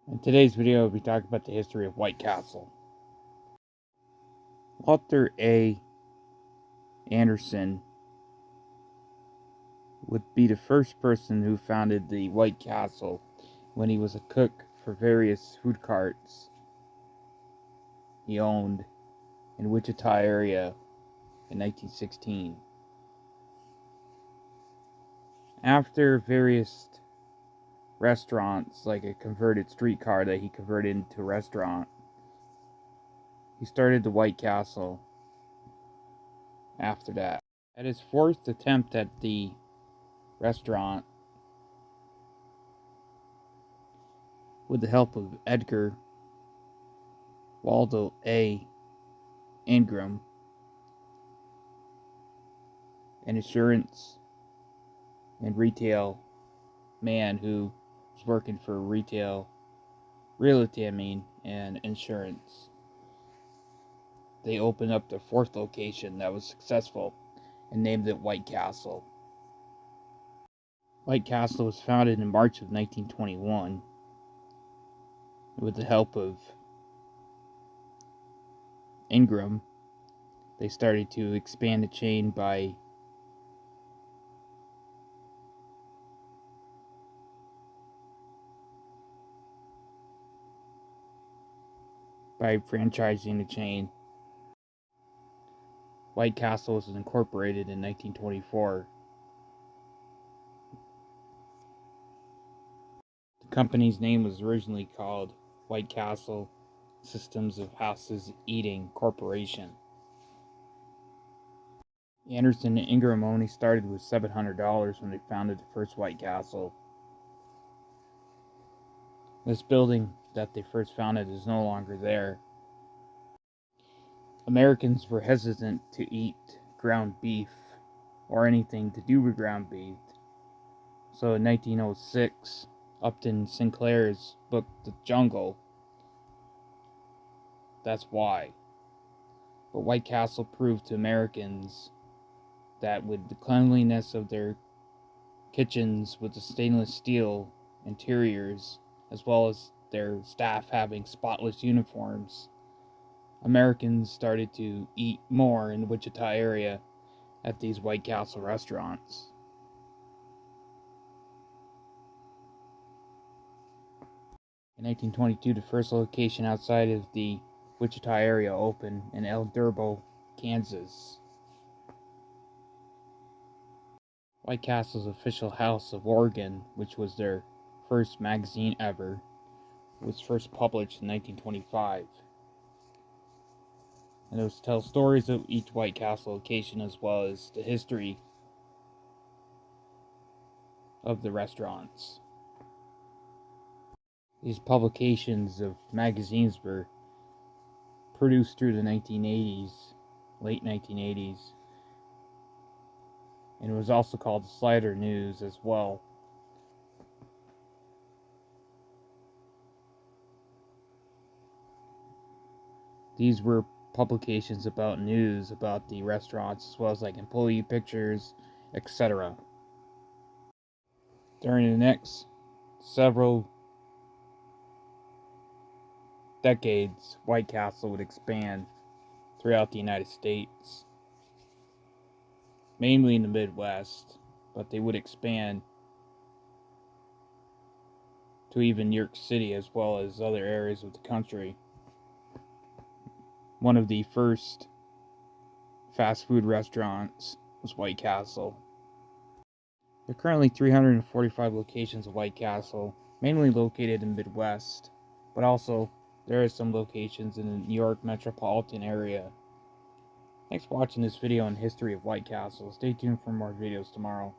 In today's video, we'll be talking about the history of White Castle. Walter A. Anderson would be the first person who founded the White Castle when he was a cook for various food carts he owned in Wichita area in 1916. After various restaurants, like a converted streetcar that he converted into a restaurant, he started the White Castle after that. At his fourth attempt at the restaurant, with the help of Edgar Waldo A. Ingram, an insurance and retail man who was working for realty and insurance. They opened up their fourth location that was successful and named it White Castle. White Castle was founded in March of 1921 with the help of Ingram. They started to expand the chain by franchising the chain. White Castle was incorporated in 1924. The company's name was originally called White Castle Systems of Houses Eating Corporation. Anderson and Ingram only started with $700 when they founded the first White Castle. This building that they first founded is no longer there. Americans were hesitant to eat ground beef or anything to do with ground beef. So in 1906, Upton Sinclair's book The Jungle, that's why. But White Castle proved to Americans that with the cleanliness of their kitchens, with the stainless steel interiors, as well as their staff having spotless uniforms, Americans started to eat more in the Wichita area at these White Castle restaurants. In 1922, the first location outside of the Wichita area opened in El Durbo, Kansas. White Castle's official House of Oregon, which was their first magazine ever, was first published in 1925. And those tell stories of each White Castle location as well as the history of the restaurants. These publications of magazines were produced through the 1980s, late 1980s, and it was also called the Slider News as well. These were publications about news about the restaurants as well as like employee pictures, etc. During the next several decades, White Castle would expand throughout the United States, mainly in the Midwest, but they would expand to even New York City as well as other areas of the country. One of the first fast food restaurants was White Castle. There are currently 345 locations of White Castle, mainly located in the Midwest, but also there are some locations in the New York metropolitan area. Thanks for watching this video on the history of White Castle. Stay tuned for more videos tomorrow.